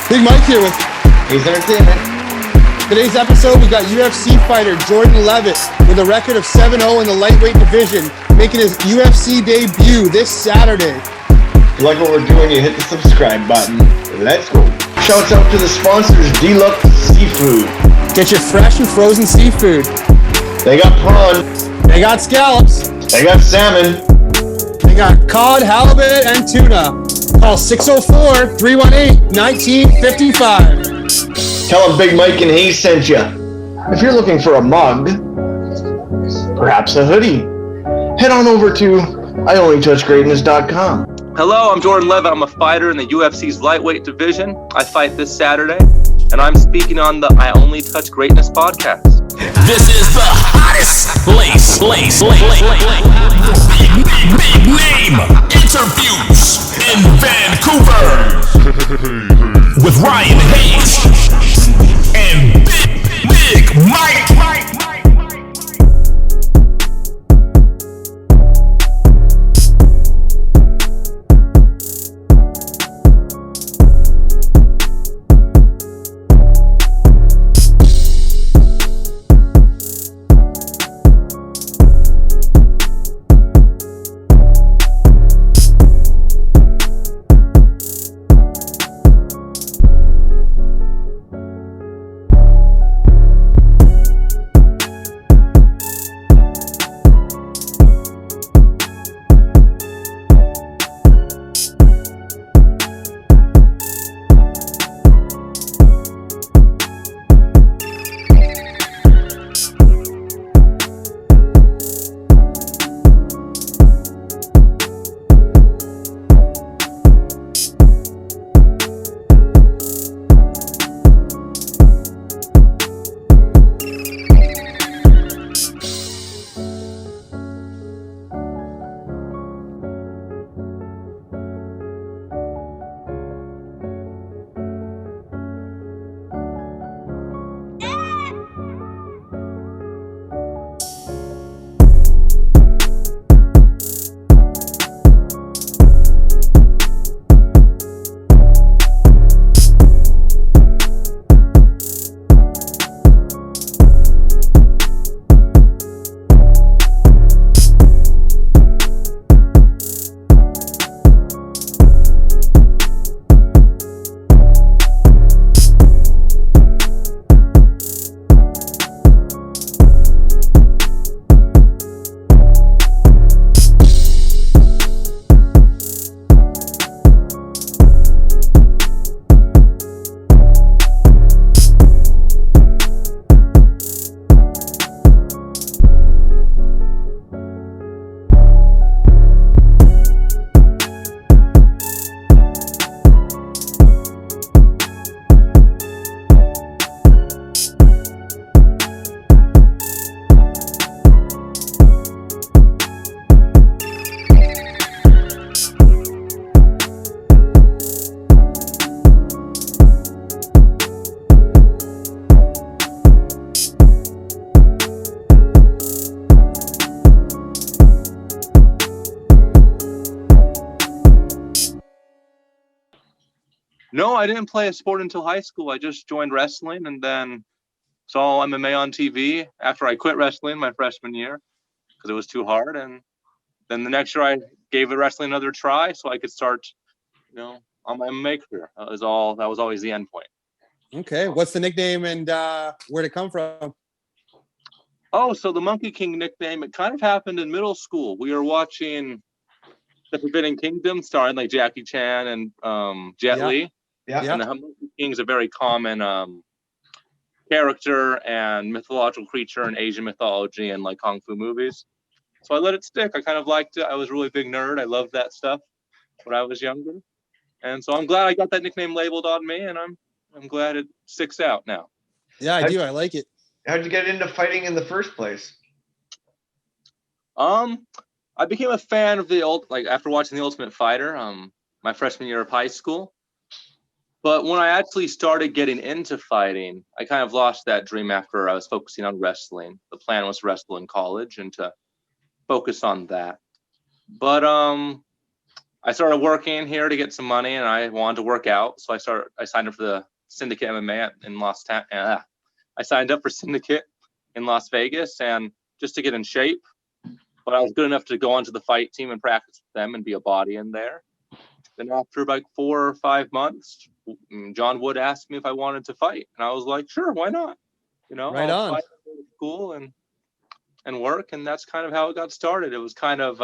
Big Mike here with He's Entertainment. today's episode. We got UFC fighter Jordan Leavitt with a record of 7-0 in the lightweight division, making his UFC debut this Saturday. If you like what we're doing, you hit the subscribe button. Let's go. Shouts out to the sponsors, Deluxe Seafood. Get your fresh and frozen seafood. They got prawn. They got scallops. They got salmon. They got cod, halibut, and tuna. Call 604-318-1955. Tell them Big Mike and he sent you. If you're looking for a mug, perhaps a hoodie, head on over to IOnlyTouchGreatness.com. Hello, I'm Jordan Leavitt. I'm a fighter in the UFC's lightweight division. I fight this Saturday, and I'm speaking on the I Only Touch Greatness podcast. This is the hottest place. Big name interviews in Vancouver with Ryan Hayes and Big Mike. No, I didn't play a sport until high school. I just joined wrestling and then saw MMA on TV after I quit wrestling my freshman year because it was too hard. And then the next year I gave wrestling another try so I could start, on my MMA career. That was always the end point. Okay, what's the nickname and where'd it come from? Oh, so the Monkey King nickname, it kind of happened in middle school. We were watching The Forbidden Kingdom starring like Jackie Chan and Jet Li. Yeah. And the Monkey King is a very common character and mythological creature in Asian mythology and like Kung Fu movies. So I let it stick. I kind of liked it. I was a really big nerd. I loved that stuff when I was younger. And so I'm glad I got that nickname labeled on me, and I'm glad it sticks out now. Yeah, I do. I like it. How'd you get into fighting in the first place? I became a fan of after watching The Ultimate Fighter, my freshman year of high school. But when I actually started getting into fighting, I kind of lost that dream after I was focusing on wrestling. The plan was to wrestle in college and to focus on that. But I I started working here to get some money, and I wanted to work out. So I signed up for the Syndicate MMA in I signed up for Syndicate in Las Vegas, and just to get in shape. But I was good enough to go onto the fight team and practice with them and be a body in there. Then after about 4 or 5 months, John Wood asked me if I wanted to fight, and I was like, sure, why not? Right I'll on. fight, go to school and work, and that's kind of how it got started. It was kind of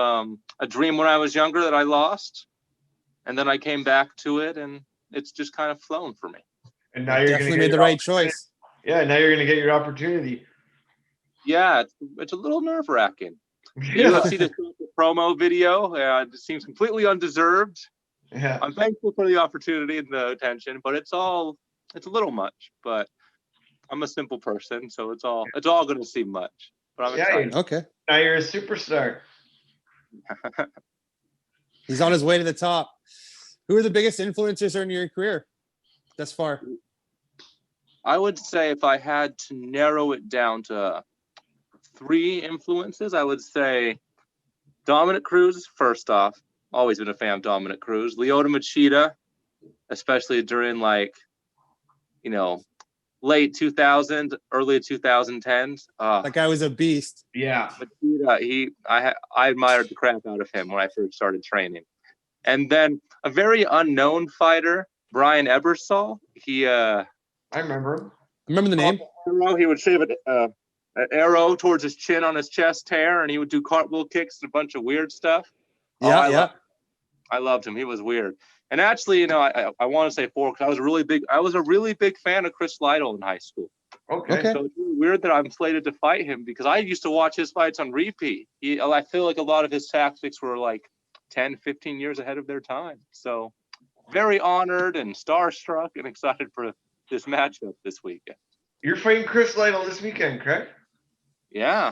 a dream when I was younger that I lost, and then I came back to it, and it's just kind of flown for me. And now you're Definitely made the right choice. Yeah, now you're going to get your opportunity. Yeah, it's a little nerve-wracking. Yeah. UFC just did the promo video. It seems completely undeserved. Yeah. I'm thankful for the opportunity and the attention, but it's a little much. But I'm a simple person, so it's all going to seem much. But I'm excited. Okay. Now you're a superstar. He's on his way to the top. Who are the biggest influencers in your career thus far? I would say if I had to narrow it down to 3 influences, I would say Dominic Cruz, first off. Always been a fan of Dominic Cruz. Lyoto Machida, especially during late 2000s, early 2010s. That guy was a beast. Yeah. Machida, I admired the crap out of him when I first started training. And then a very unknown fighter, Brian Ebersol. I remember him. Remember the name? He would shave an arrow towards his chin on his chest hair, and he would do cartwheel kicks and a bunch of weird stuff. I loved him. He was weird. And actually, I want to say 4 because I was a really big fan of Chris Lytle in high school. Okay. So it's really weird that I'm slated to fight him because I used to watch his fights on repeat. I feel like a lot of his tactics were like 10, 15 years ahead of their time. So very honored and starstruck and excited for this matchup this weekend. You're fighting Chris Lytle this weekend, correct? Yeah,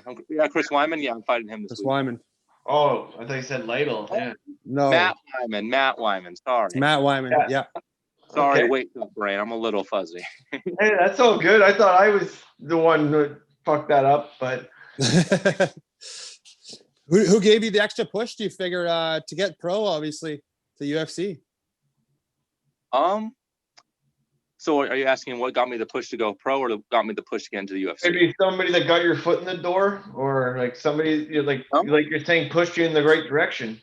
Chris Wyman. Yeah, I'm fighting him this weekend. Wyman. Oh, I thought you said Lytle. Yeah. No. Matt Wyman. Sorry. It's Matt Wyman. Yeah. Sorry, Okay. wake up, brain. I'm a little fuzzy. Hey, that's all good. I thought I was the one who fucked that up, but Who gave you the extra push, do you figure, to get pro, obviously, to UFC? So are you asking what got me the push to go pro or got me the push to get into the UFC? maybe somebody that got your foot in the door, or like somebody like you're saying pushed you in the right direction.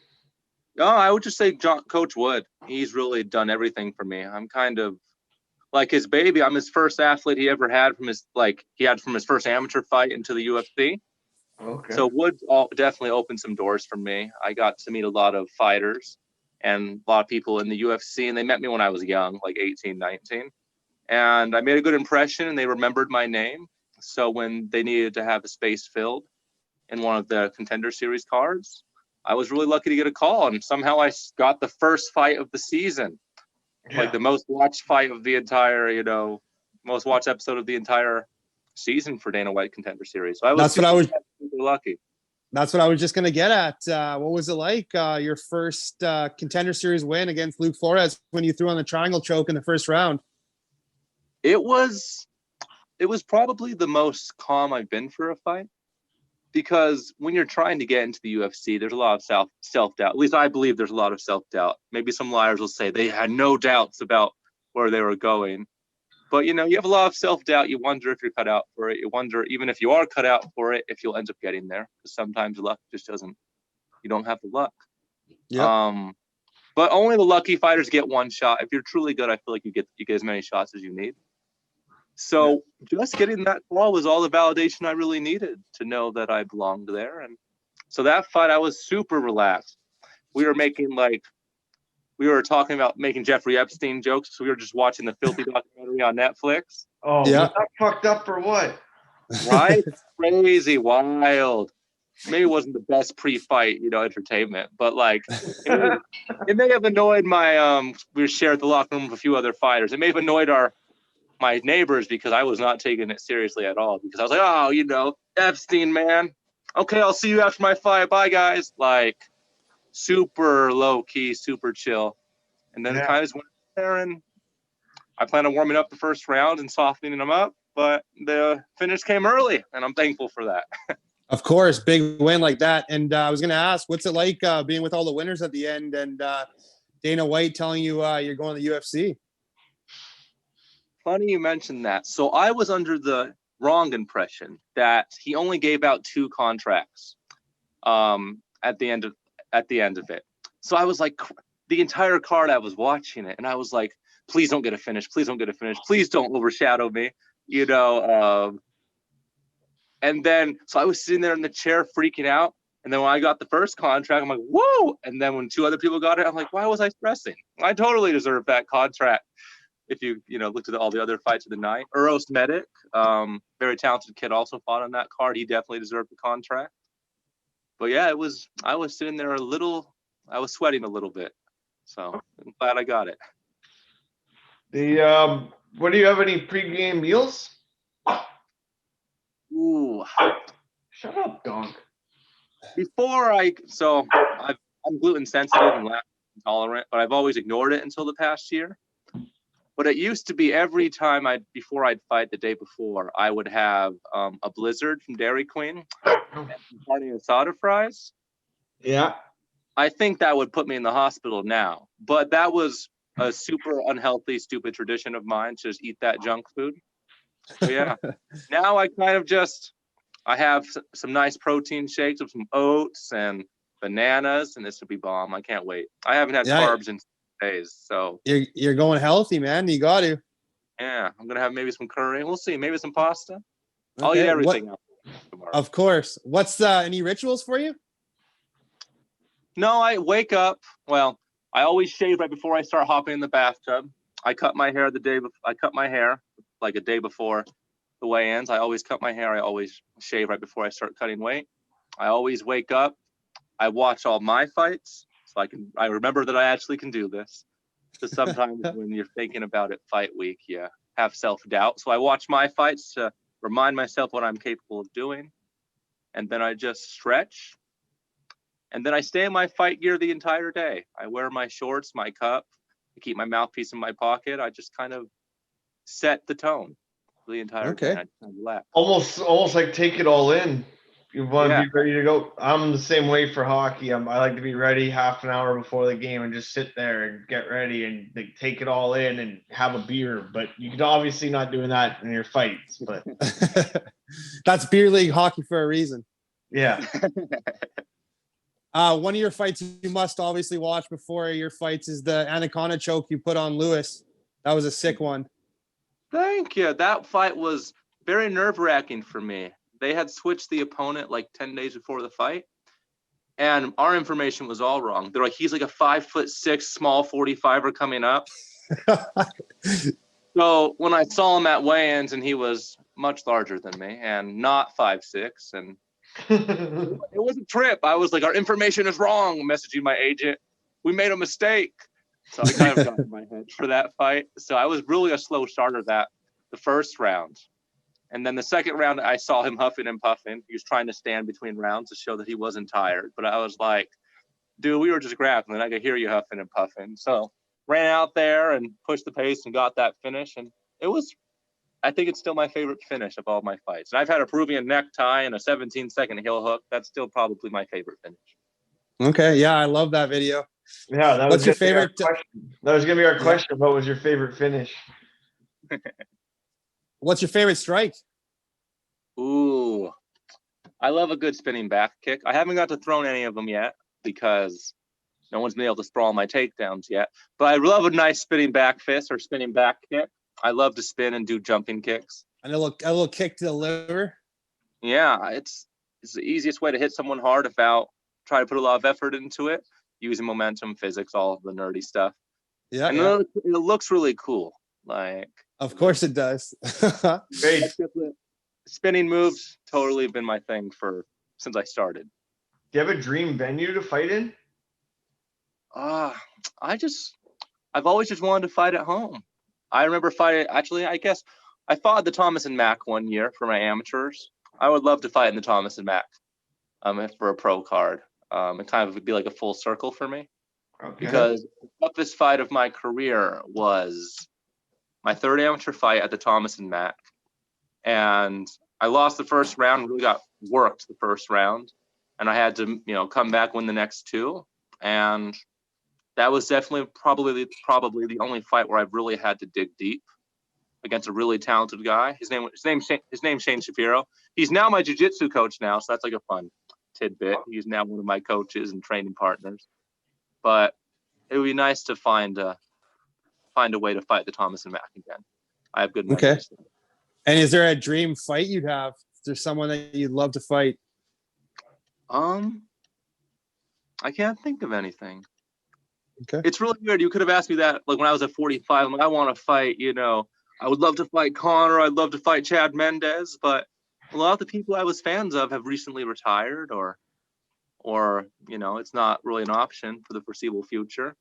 No, I would just say Coach Wood. He's really done everything for me. I'm kind of like his baby. I'm his first athlete he ever had from his first amateur fight into the UFC. Okay. So Wood definitely opened some doors for me. I got to meet a lot of fighters and a lot of people in the UFC, and they met me when I was young, like 18, 19. And I made a good impression, and they remembered my name. So when they needed to have a space filled in one of the Contender Series cards, I was really lucky to get a call. And somehow I got the first fight of the season, like the most watched fight of the entire, most watched episode of the entire season for Dana White Contender Series. So I was super lucky. That's what I was just going to get at. What was it like, your first Contender Series win against Luke Flores when you threw on the triangle choke in the first round? It was probably the most calm I've been for a fight, because when you're trying to get into the UFC, there's a lot of self-doubt. At least I believe there's a lot of self-doubt. Maybe some liars will say they had no doubts about where they were going. But, you have a lot of self-doubt. You wonder if you're cut out for it. You wonder, even if you are cut out for it, if you'll end up getting there. Because sometimes luck just doesn't, you don't have the luck. Yeah. But only the lucky fighters get one shot. If you're truly good, I feel like you get as many shots as you need. So just getting that call was all the validation I really needed to know that I belonged there. And so that fight, I was super relaxed. We were talking about making Jeffrey Epstein jokes. So we were just watching the filthy documentary on Netflix. Oh, yeah. Was that fucked up for what? Right? Crazy, wild. Maybe it wasn't the best pre-fight, entertainment, but it may have annoyed we shared the locker room with a few other fighters. It may have annoyed my neighbors because I was not taking it seriously at all, because I was like, Epstein, man. Okay, I'll see you after my fight. Bye, guys. Super low key, super chill. And then kind of just went there, and I plan on warming up the first round and softening them up, but the finish came early, and I'm thankful for that. Of course, big win like that. And I was going to ask, what's it like being with all the winners at the end and Dana White telling you you're going to the UFC? Funny you mentioned that. So I was under the wrong impression that he only gave out 2 contracts at the end of it. So I was like, the entire card I was watching it, and I was like, please don't get a finish. Please don't get a finish. Please don't overshadow me. And then so I was sitting there in the chair freaking out. And then when I got the first contract, I'm like, whoa. And then when 2 other people got it, I'm like, why was I stressing? I totally deserved that contract. If you looked at all the other fights of the night, Uros Medic, very talented kid, also fought on that card. He definitely deserved the contract. But yeah, I was sitting there I was sweating a little bit. So I'm glad I got it. What do you have, any pregame meals? Ooh. Shut up, dog. I'm gluten sensitive and lactose intolerant, but I've always ignored it until the past year. But it used to be every time before I'd fight the day before, I would have a Blizzard from Dairy Queen and some carne asada fries. Yeah. I think that would put me in the hospital now. But that was a super unhealthy, stupid tradition of mine to just eat that junk food. So yeah, now I kind of I have some nice protein shakes with some oats and bananas, and this would be bomb. I can't wait. I haven't had carbs in days, so you're going healthy, man. You got to. Yeah, I'm gonna have maybe some curry. We'll see. Maybe some pasta. Okay. I'll eat everything else tomorrow. Of course. What's any rituals for you? No, I wake up. Well, I always shave right before I start hopping in the bathtub. I cut my hair I cut my hair like a day before the weigh-ins. I always cut my hair. I always shave right before I start cutting weight. I always wake up. I watch all my fights so I remember that I actually can do this. Because sometimes when you're thinking about it fight week, you have self-doubt. So I watch my fights to remind myself what I'm capable of doing. And then I just stretch. And then I stay in my fight gear the entire day. I wear my shorts, my cup. I keep my mouthpiece in my pocket. I just kind of set the tone for the entire day. I kind of relax. Almost like take it all in. You want to be ready to go. I'm the same way for hockey. I like to be ready half an hour before the game and just sit there and get ready and take it all in and have a beer. But you could obviously not doing that in your fights. But that's beer league hockey for a reason. Yeah. One of your fights you must obviously watch before your fights is the Anaconda choke you put on Lewis. That was a sick one. Thank you. That fight was very nerve-wracking for me. They had switched the opponent like 10 days before the fight, and our information was all wrong. They're like, he's like a 5'6" small 45er coming up. So when I saw him at weigh-ins, and he was much larger than me and not 5'6", and it was a trip. I was like, our information is wrong, messaging my agent. We made a mistake. So I kind of got in my head for that fight. So I was really a slow starter the first round. And then the second round, I saw him huffing and puffing. He was trying to stand between rounds to show that he wasn't tired. But I was like, dude, we were just grappling. I could hear you huffing and puffing. So ran out there and pushed the pace and got that finish. And I think it's still my favorite finish of all my fights. And I've had a Peruvian necktie and a 17-second heel hook. That's still probably my favorite finish. Okay. Yeah, I love that video. Yeah. What's your favorite? That was going to be our question. What was your favorite finish? What's your favorite strike? Ooh, I love a good spinning back kick. I haven't got to throw any of them yet because no one's been able to sprawl my takedowns yet. But I love a nice spinning back fist or spinning back kick. I love to spin and do jumping kicks. And a little kick to the liver. Yeah, it's the easiest way to hit someone hard without trying to put a lot of effort into it, using momentum, physics, all of the nerdy stuff. Yeah. And it looks really cool. Like, of course it does. Great. Spinning moves totally been my thing since I started. Do you have a dream venue to fight in? I've always just wanted to fight at home. I remember fighting, actually, I guess I fought at the Thomas and Mack one year for my amateurs. I would love to fight in the Thomas and Mack for a pro card. It kind of would be like a full circle for me. Okay. Because the toughest fight of my career was my third amateur fight at the Thomas and Mack. And I lost the first round, really got worked the first round, and I had to, come back, win the next two. And that was definitely probably the only fight where I've really had to dig deep against a really talented guy. His name's Shane Shapiro. He's now my jiu-jitsu coach now, so that's like a fun tidbit. He's now one of my coaches and training partners. But it would be nice to find a way to fight the Thomas and Mack again. I have good memories. Okay. And is there a dream fight you'd have? Is there someone that you'd love to fight? I can't think of anything. Okay. It's really weird. You could have asked me that like when I was at 45. I'm like, I want to fight, I would love to fight Conor. I'd love to fight Chad Mendez, but a lot of the people I was fans of have recently retired or it's not really an option for the foreseeable future.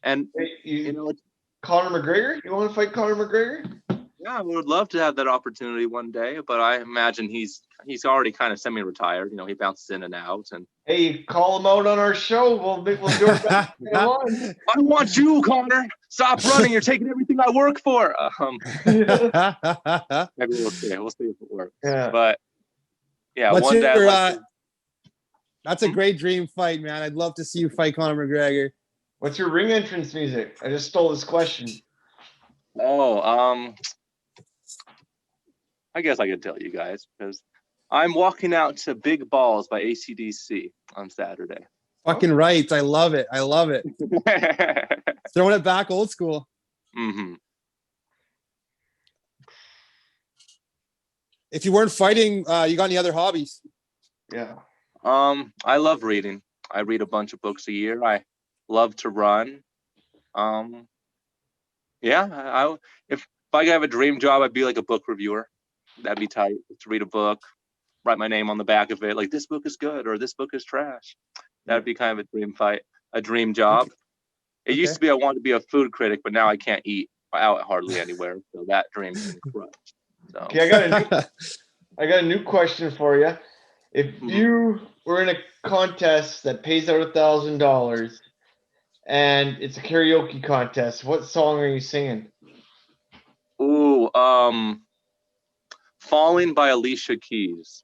And Conor McGregor? You want to fight Conor McGregor? Yeah, I would love to have that opportunity one day, but I imagine he's already kind of semi-retired. He bounces in and out. And hey, call him out on our show. We'll do our best. I want you, Conor. Stop running. You're taking everything I work for. Maybe we'll see. We'll see if it works. Yeah. But yeah, What's one day. That's a great dream fight, man. I'd love to see you fight Conor McGregor. What's your ring entrance music? I just stole this question. Oh, I guess I could tell you guys because I'm walking out to Big Balls by AC/DC on Saturday. Fucking right. I love it. I love it. Throwing it back old school. Mm-hmm. If you weren't fighting, you got any other hobbies? Yeah. I love reading. I read a bunch of books a year. I love to run. Yeah, if I could have a dream job, I'd be like a book reviewer. That'd be tight to read a book, write my name on the back of it, like this book is good or this book is trash. That'd be kind of a dream job. It used to be I wanted to be a food critic, but now I can't eat out hardly anywhere, so that dream's been crushed. So. Okay, I got a new question for you. If you were in a contest that pays out $1,000 and it's a karaoke contest, what song are you singing? Ooh, Falling by Alicia Keys.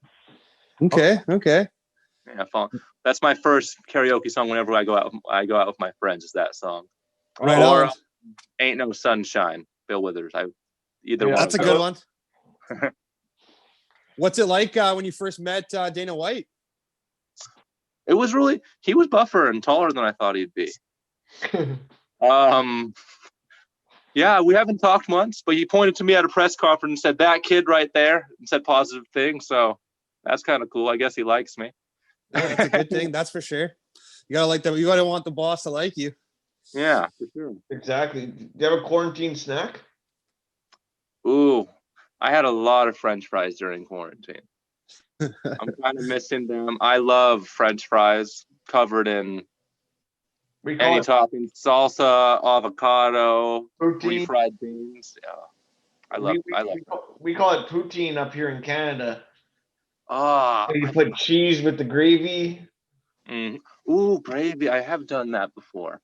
Okay. Yeah, that's my first karaoke song whenever I go out with my friends, is that song. Right or on. Ain't No Sunshine, Bill Withers. One. That's a good one. What's it like when you first met Dana White? It was he was buffer and taller than I thought he'd be. Yeah, we haven't talked once, but he pointed to me at a press conference and said, that kid right there, and said positive things. So that's kind of cool. I guess he likes me. Yeah, that's a good thing. That's for sure. You gotta like that. You gotta want the boss to like you. Yeah, for sure. Exactly. Do you have a quarantine snack? Ooh, I had a lot of French fries during quarantine. I'm kind of missing them. I love French fries covered in any topping, salsa, avocado, poutine. refried beans. Yeah, I love. We call it poutine up here in Canada. You I put cheese with the gravy. Ooh, gravy! I have done that before.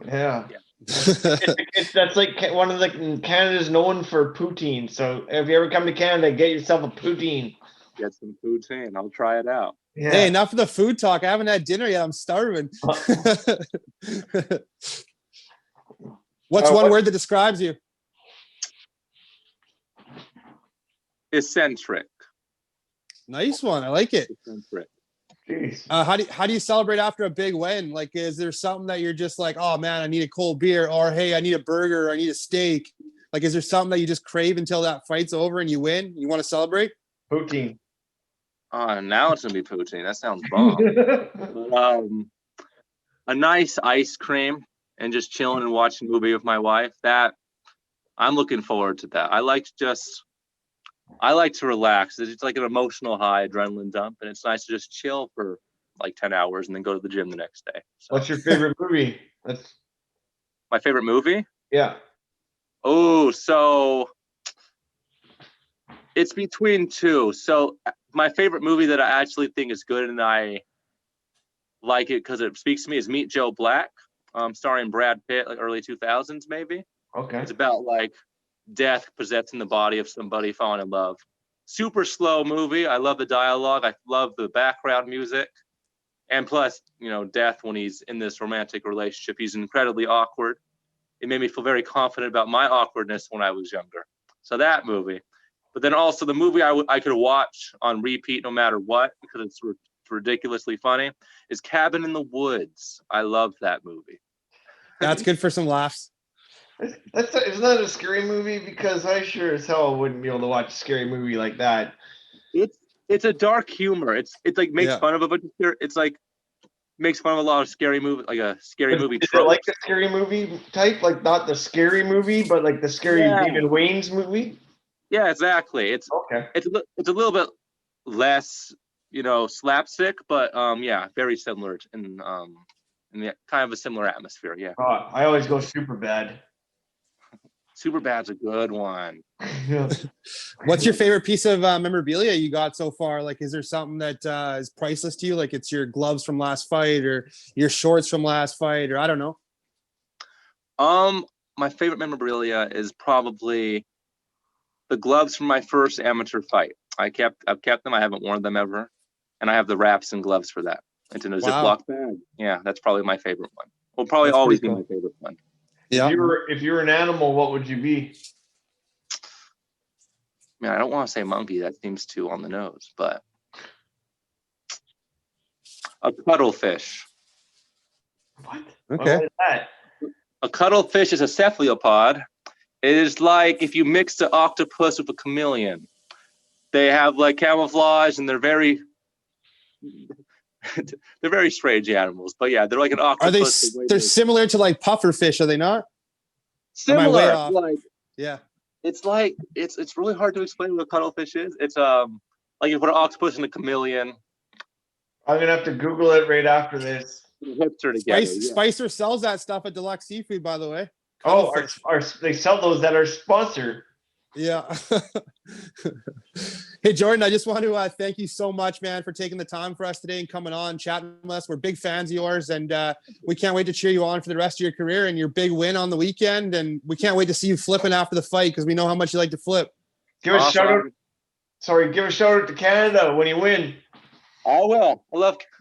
Yeah. That's like one of Canada's known for poutine. So if you ever come to Canada, get yourself a poutine. Get some poutine. I'll try it out. Yeah. Hey, enough of the food talk. I haven't had dinner yet. I'm starving. What's one word that describes you? Eccentric. Nice one. I like it. Eccentric. How do you celebrate after a big win? Like, is there something that you're just like, oh man, I need a cold beer, or hey, I need a burger, or I need a steak? Like, is there something that you just crave until that fight's over and you win? You want to celebrate? Poutine. Now it's gonna be poutine. That sounds bomb. But, a nice ice cream and just chilling and watching a movie with my wife. That I'm looking forward to that. I like to relax. It's like an emotional high, adrenaline dump, and it's nice to just chill for like 10 hours and then go to the gym the next day. So. What's your favorite movie? My favorite movie? Yeah. Oh, so it's between two. So my favorite movie that I actually think is good and I like it because it speaks to me is Meet Joe Black, starring Brad Pitt, like early 2000s maybe. Okay. It's about like death possessing the body of somebody falling in love. super slow movie. I love the dialogue. I love the background music. And plus, you know, Death, when he's in this romantic relationship, he's incredibly awkward. It made me feel very confident about my awkwardness when I was younger. So that movie. But then also the movie I could watch on repeat no matter what, because it's ridiculously funny, is Cabin in the Woods. I love that movie. That's good for some laughs. Isn't that a scary movie? Because I sure as hell wouldn't be able to watch a scary movie like that. It's a dark humor. It's like makes fun of a bunch of, it's like makes fun of a lot of scary movie, like a scary movie Is it trope. like a scary movie type? Like not the scary movie, but like the scary David Wayne's movie? Yeah, exactly. It's Okay. It's a little bit less, you know, slapstick, but yeah, very similar in the kind of a similar atmosphere. Yeah. I always go super bad. Superbad's a good one. Yeah. What's your favorite piece of memorabilia you got so far? Like, is there something that is priceless to you? Like it's your gloves from last fight or your shorts from last fight, or I don't know. My favorite memorabilia is probably the gloves from my first amateur fight. I've kept them. I haven't worn them ever. And I have the wraps and gloves for that. It's in a Ziploc bag. Yeah, that's probably my favorite one. Will probably That's always pretty be my favorite one. Yeah. If you were an animal, what would you be? Man, I don't want to say monkey. That seems too on the nose, but a cuttlefish. What? Okay. What is that? A cuttlefish is a cephalopod. It is like if you mix the octopus with a chameleon. They have like camouflage, and they're very strange animals. But yeah, they're like an octopus. They're similar to like puffer fish, are they not? Am I way Similar. off? Like Yeah. it's like it's really hard to explain what a cuttlefish is. It's like you put an octopus and a chameleon. I'm gonna have to Google it right after this. Hipster together. Spicer sells that stuff at Deluxe Seafood, by the way. Oh, Cuttlefish. they sell those at our sponsor. Yeah. Hey, Jordan, I just want to thank you so much, man, for taking the time for us today and coming on, chatting with us. We're big fans of yours, and we can't wait to cheer you on for the rest of your career and your big win on the weekend. And we can't wait to see you flipping after the fight because we know how much you like to flip. Give a shout out to Canada when you win. I will.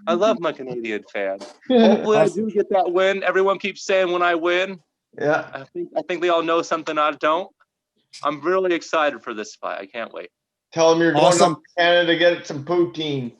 I love my Canadian fans. Hopefully I do get that win. Everyone keeps saying when I win. Yeah. I think they all know something I don't. I'm really excited for this fight. I can't wait. Tell them you're going to Canada to get some poutine.